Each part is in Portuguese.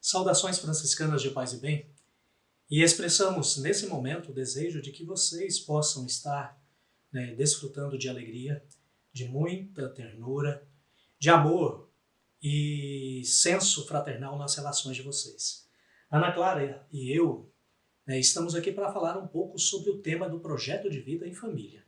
Saudações franciscanas de paz e bem, e expressamos nesse momento o desejo de que vocês possam estar desfrutando de alegria, de muita ternura, de amor e senso fraternal nas relações de vocês. Ana Clara e eu estamos aqui para falar um pouco sobre o tema do projeto de vida em família.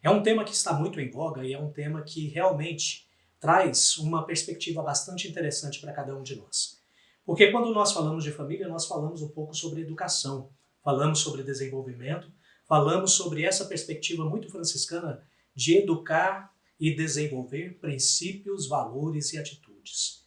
É um tema que está muito em voga e é um tema que realmente traz uma perspectiva bastante interessante para cada um de nós. Porque quando nós falamos de família, nós falamos um pouco sobre educação, falamos sobre desenvolvimento, falamos sobre essa perspectiva muito franciscana de educar e desenvolver princípios, valores e atitudes.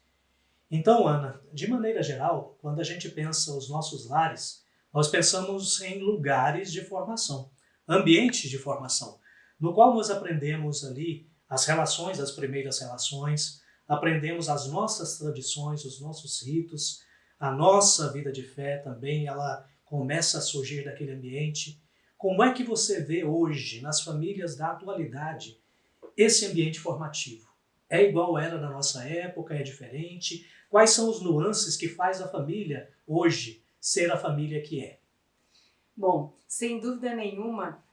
Então, Ana, de maneira geral, quando a gente pensa os nossos lares, nós pensamos em lugares de formação, ambientes de formação, no qual nós aprendemos ali as relações, as primeiras relações, aprendemos as nossas tradições, os nossos ritos, a nossa vida de fé também, ela começa a surgir daquele ambiente. Como é que você vê hoje, nas famílias da atualidade, esse ambiente formativo? É igual era na nossa época? É diferente? Quais são os nuances que faz a família hoje ser a família que é? Bom, sem dúvida nenhuma,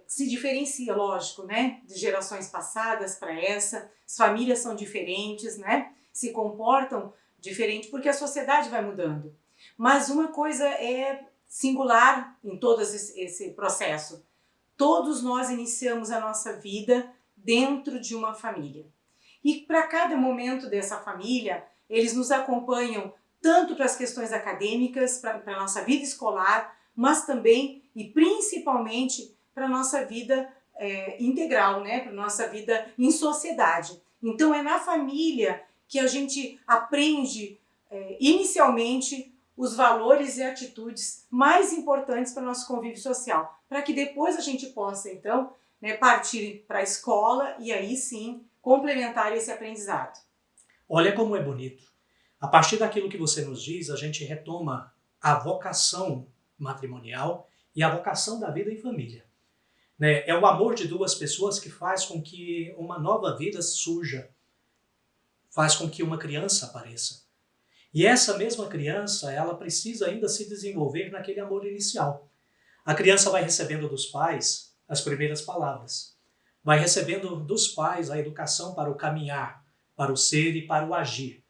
se diferencia, lógico, né, de gerações passadas para essa. As famílias são diferentes, né, se comportam diferente porque a sociedade vai mudando. Mas uma coisa é singular em todo esse processo. Todos nós iniciamos a nossa vida dentro de uma família. E para cada momento dessa família, eles nos acompanham tanto para as questões acadêmicas, para a nossa vida escolar, mas também e principalmente para a nossa vida integral, né? Para a nossa vida em sociedade. Então é na família que a gente aprende inicialmente os valores e atitudes mais importantes para o nosso convívio social, para que depois a gente possa então partir para a escola e aí sim complementar esse aprendizado. Olha como é bonito. A partir daquilo que você nos diz, a gente retoma a vocação matrimonial e a vocação da vida em família. É o amor de duas pessoas que faz com que uma nova vida surja, faz com que uma criança apareça. E essa mesma criança, ela precisa ainda se desenvolver naquele amor inicial. A criança vai recebendo dos pais as primeiras palavras, vai recebendo dos pais a educação para o caminhar, para o ser e para o agir.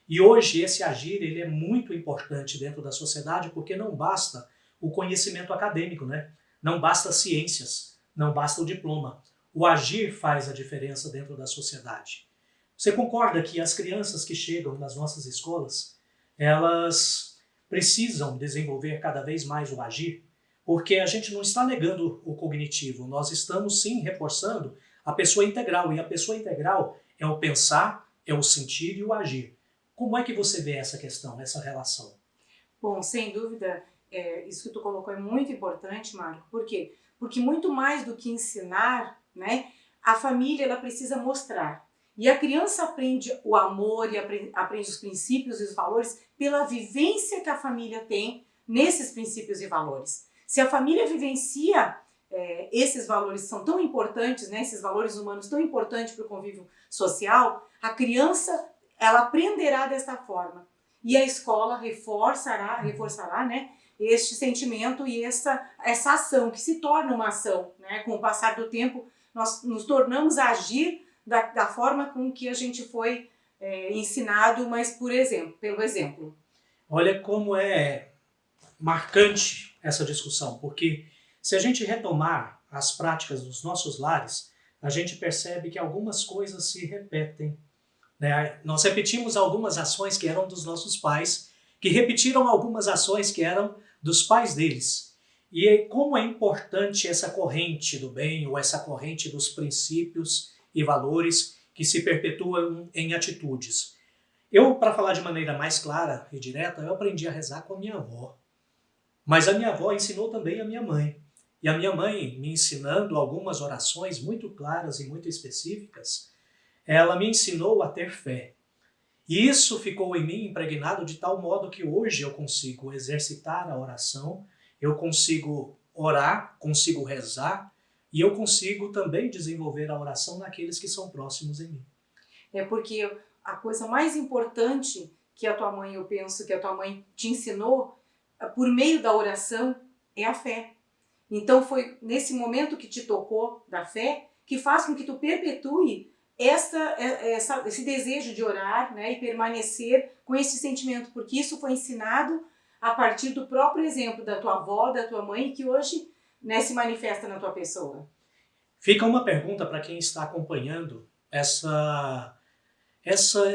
E hoje esse agir ele é muito importante dentro da sociedade porque não basta o conhecimento acadêmico, né? Não basta ciências, não basta o diploma. O agir faz a diferença dentro da sociedade. Você concorda que as crianças que chegam nas nossas escolas, elas precisam desenvolver cada vez mais o agir? Porque a gente não está negando o cognitivo, nós estamos sim reforçando a pessoa integral. E a pessoa integral é o pensar, é o sentir e o agir. Como é que você vê essa questão, essa relação? Bom, sem dúvida, isso que tu colocou é muito importante, Marco. Por quê? Porque muito mais do que ensinar, né, a família ela precisa mostrar. E a criança aprende o amor e aprende os princípios e os valores pela vivência que a família tem nesses princípios e valores. Se a família vivencia esses valores são tão importantes, né, esses valores humanos tão importantes para o convívio social, a criança ela aprenderá desta forma. E a escola reforçará né, este sentimento e essa ação, que se torna uma ação. Né? Com o passar do tempo, nós nos tornamos a agir da forma com que a gente foi ensinado, mas pelo exemplo. Olha como é marcante essa discussão, porque se a gente retomar as práticas dos nossos lares, a gente percebe que algumas coisas se repetem. Nós repetimos algumas ações que eram dos nossos pais, que repetiram algumas ações que eram dos pais deles. E como é importante essa corrente do bem, ou essa corrente dos princípios e valores que se perpetuam em atitudes. Eu, para falar de maneira mais clara e direta, eu aprendi a rezar com a minha avó. Mas a minha avó ensinou também a minha mãe. E a minha mãe, me ensinando algumas orações muito claras e muito específicas, ela me ensinou a ter fé. E isso ficou em mim impregnado de tal modo que hoje eu consigo exercitar a oração, eu consigo orar, consigo rezar, e eu consigo também desenvolver a oração naqueles que são próximos em mim. É porque a coisa mais importante que a tua mãe, eu penso que a tua mãe te ensinou, por meio da oração, é a fé. Então foi nesse momento que te tocou da fé, que faz com que tu perpetue esse desejo de orar, né, e permanecer com esse sentimento, porque isso foi ensinado a partir do próprio exemplo da tua avó, da tua mãe, que hoje, né, se manifesta na tua pessoa. Fica uma pergunta para quem está acompanhando essa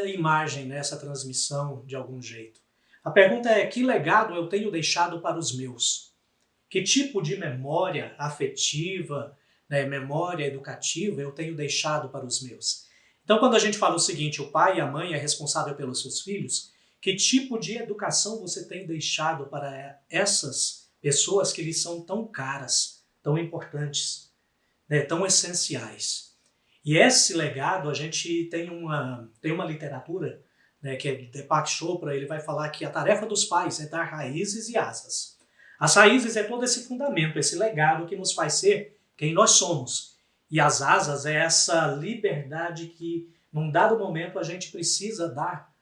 imagem, né, essa transmissão de algum jeito. A pergunta é: que legado eu tenho deixado para os meus? Que tipo de memória afetiva, né, memória educativa eu tenho deixado para os meus? Então, quando a gente fala o seguinte, o pai e a mãe é responsável pelos seus filhos, que tipo de educação você tem deixado para essas pessoas que lhes são tão caras, tão importantes, né, tão essenciais? E esse legado, a gente tem uma literatura, né, que é de Deepak Chopra, ele vai falar que a tarefa dos pais é dar raízes e asas. As raízes é todo esse fundamento, esse legado que nos faz ser quem nós somos. E as asas é essa liberdade que, num dado momento, a gente precisa dar,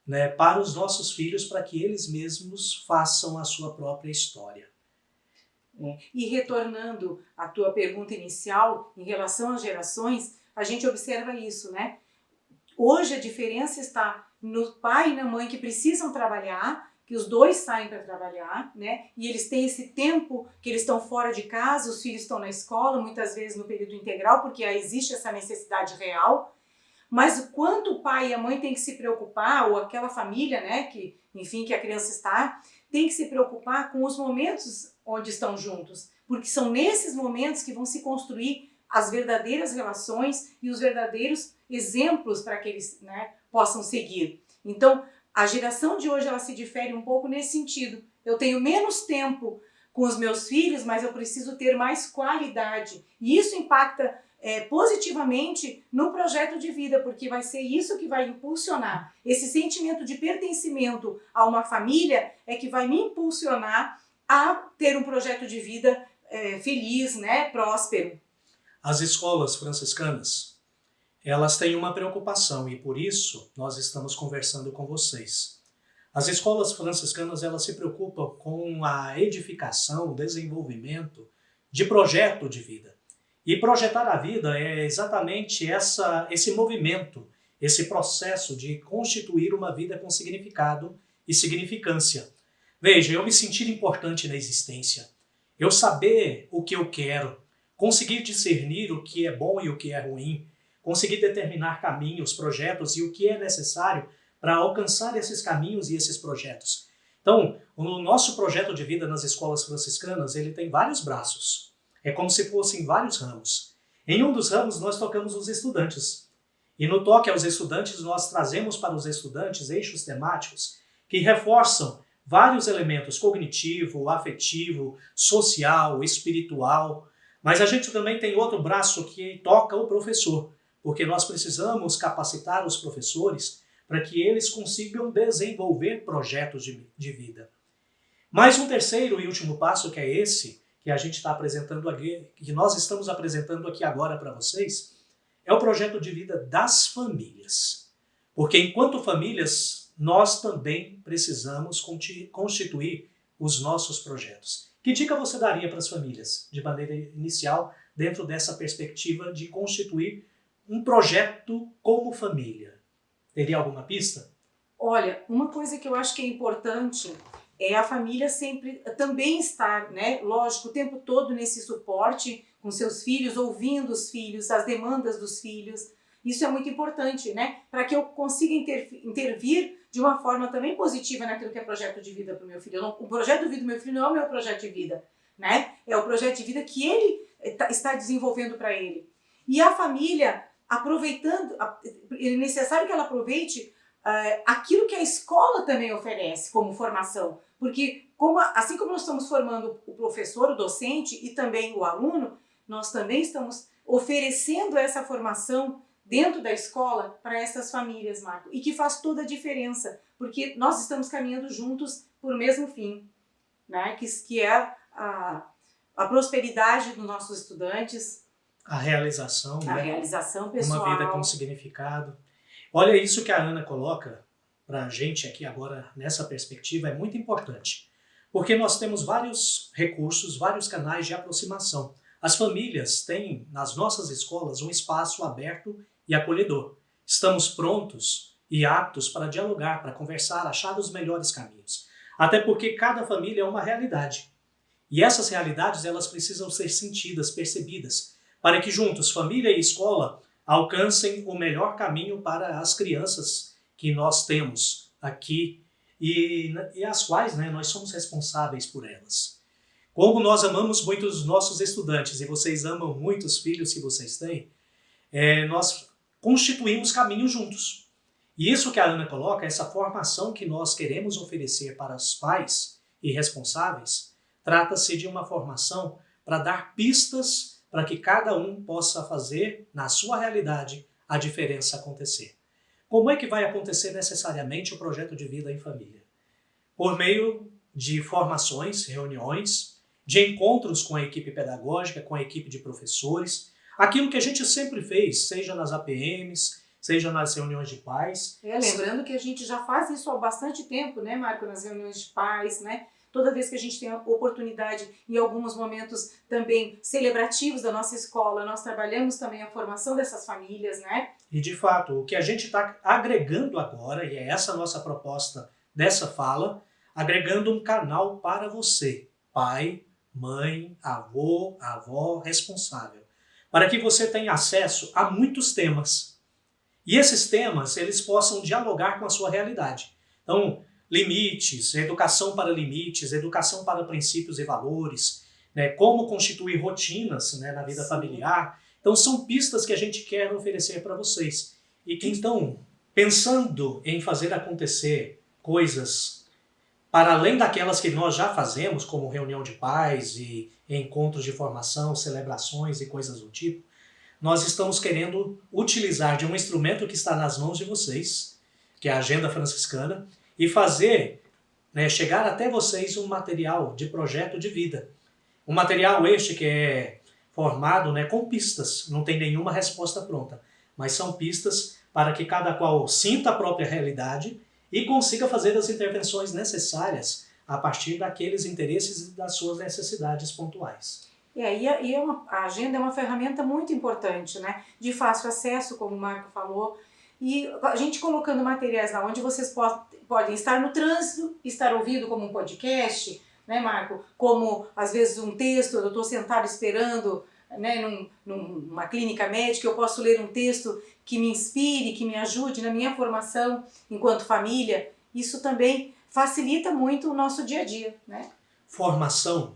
né, para os nossos filhos, para que eles mesmos façam a sua própria história. E retornando à tua pergunta inicial, em relação às gerações, a gente observa isso, né? Hoje a diferença está no pai e na mãe que precisam trabalhar, que os dois saem para trabalhar, né? E eles têm esse tempo que eles estão fora de casa, os filhos estão na escola, muitas vezes no período integral, porque existe essa necessidade real. Mas o quanto o pai e a mãe têm que se preocupar, ou aquela família, né, que, enfim, que a criança está, tem que se preocupar com os momentos onde estão juntos, porque são nesses momentos que vão se construir as verdadeiras relações e os verdadeiros exemplos para que eles, né, possam seguir. Então, a geração de hoje ela se difere um pouco nesse sentido. Eu tenho menos tempo com os meus filhos, mas eu preciso ter mais qualidade. E isso impacta positivamente no projeto de vida, porque vai ser isso que vai impulsionar. Esse sentimento de pertencimento a uma família é que vai me impulsionar a ter um projeto de vida feliz, né, próspero. As escolas franciscanas, elas têm uma preocupação e por isso nós estamos conversando com vocês. As escolas franciscanas, elas se preocupam com a edificação, o desenvolvimento de projeto de vida. E projetar a vida é exatamente esse movimento, esse processo de constituir uma vida com significado e significância. Veja, eu me sentir importante na existência, eu saber o que eu quero, conseguir discernir o que é bom e o que é ruim, conseguir determinar caminhos, projetos e o que é necessário para alcançar esses caminhos e esses projetos. Então, o nosso projeto de vida nas escolas franciscanas, ele tem vários braços. É como se fossem vários ramos. Em um dos ramos, nós tocamos os estudantes. E no toque aos estudantes, nós trazemos para os estudantes eixos temáticos que reforçam vários elementos cognitivo, afetivo, social, espiritual. Mas a gente também tem outro braço que toca o professor, porque nós precisamos capacitar os professores para que eles consigam desenvolver projetos de vida. Mais um terceiro e último passo, que é esse que a gente está apresentando aqui, que nós estamos apresentando aqui agora para vocês, é o projeto de vida das famílias. Porque enquanto famílias, nós também precisamos constituir os nossos projetos. Que dica você daria para as famílias, de maneira inicial, dentro dessa perspectiva de constituir um projeto como família? Teria alguma pista? Olha, uma coisa que eu acho que é importante é a família sempre também estar, né, lógico, o tempo todo nesse suporte com seus filhos, ouvindo os filhos, as demandas dos filhos. Isso é muito importante, né, para que eu consiga intervir de uma forma também positiva naquilo que é projeto de vida para o meu filho. O projeto de vida do meu filho não é o meu projeto de vida, né? É o projeto de vida que ele está desenvolvendo para ele. E a família, aproveitando, é necessário que ela aproveite aquilo que a escola também oferece como formação. Porque assim como nós estamos formando o professor, o docente e também o aluno, nós também estamos oferecendo essa formação dentro da escola para essas famílias, Marco, e que faz toda a diferença, porque nós estamos caminhando juntos por o mesmo fim, né? Que é a prosperidade dos nossos estudantes, a realização, a né? realização pessoal, uma vida com significado. Olha isso que a Ana coloca para a gente aqui agora, nessa perspectiva, é muito importante. Porque nós temos vários recursos, vários canais de aproximação. As famílias têm, nas nossas escolas, um espaço aberto e acolhedor. Estamos prontos e aptos para dialogar, para conversar, achar os melhores caminhos. Até porque cada família é uma realidade. E essas realidades, elas precisam ser sentidas, percebidas, para que juntos, família e escola, alcancem o melhor caminho para as crianças que nós temos aqui e as quais, né, nós somos responsáveis por elas. Como nós amamos muito os nossos estudantes e vocês amam muito os filhos que vocês têm, nós constituímos caminhos juntos. E isso que a Ana coloca, essa formação que nós queremos oferecer para os pais e responsáveis, trata-se de uma formação para dar pistas para que cada um possa fazer, na sua realidade, a diferença acontecer. Como é que vai acontecer necessariamente o projeto de vida em família? Por meio de formações, reuniões, de encontros com a equipe pedagógica, com a equipe de professores, aquilo que a gente sempre fez, seja nas APMs, seja nas reuniões de pais. Lembrando que a gente já faz isso há bastante tempo, né, Marco, nas reuniões de pais, né? Toda vez que a gente tem a oportunidade, em alguns momentos também celebrativos da nossa escola, nós trabalhamos também a formação dessas famílias, né? E de fato, o que a gente está agregando agora, e é essa a nossa proposta dessa fala, agregando um canal para você, pai, mãe, avô, avó, responsável, para que você tenha acesso a muitos temas. E esses temas, eles possam dialogar com a sua realidade. Então, limites, educação para princípios e valores, né, como constituir rotinas, né, na vida familiar. Então, são pistas que a gente quer oferecer para vocês. E que, então, pensando em fazer acontecer coisas para além daquelas que nós já fazemos, como reunião de pais e encontros de formação, celebrações e coisas do tipo, nós estamos querendo utilizar de um instrumento que está nas mãos de vocês, que é a Agenda Franciscana, e fazer, né, chegar até vocês um material de projeto de vida. Um material este que é formado, né, com pistas, não tem nenhuma resposta pronta, mas são pistas para que cada qual sinta a própria realidade e consiga fazer as intervenções necessárias a partir daqueles interesses e das suas necessidades pontuais. A agenda é uma ferramenta muito importante, né? De fácil acesso, como o Marco falou, e a gente colocando materiais lá onde vocês podem estar no trânsito, estar ouvindo como um podcast, né, Marco? Como, às vezes, um texto, eu estou sentado esperando, né, numa clínica médica, eu posso ler um texto que me inspire, que me ajude na minha formação enquanto família. Isso também facilita muito o nosso dia a dia, né? Formação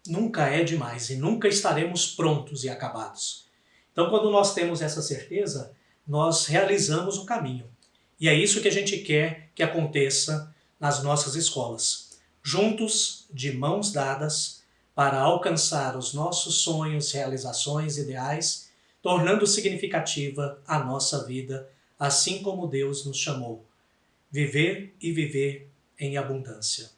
nunca é demais e nunca estaremos prontos e acabados. Então, quando nós temos essa certeza, nós realizamos o caminho. E é isso que a gente quer que aconteça nas nossas escolas. Juntos, de mãos dadas, para alcançar os nossos sonhos, realizações, ideais, tornando significativa a nossa vida, assim como Deus nos chamou. Viver e viver em abundância.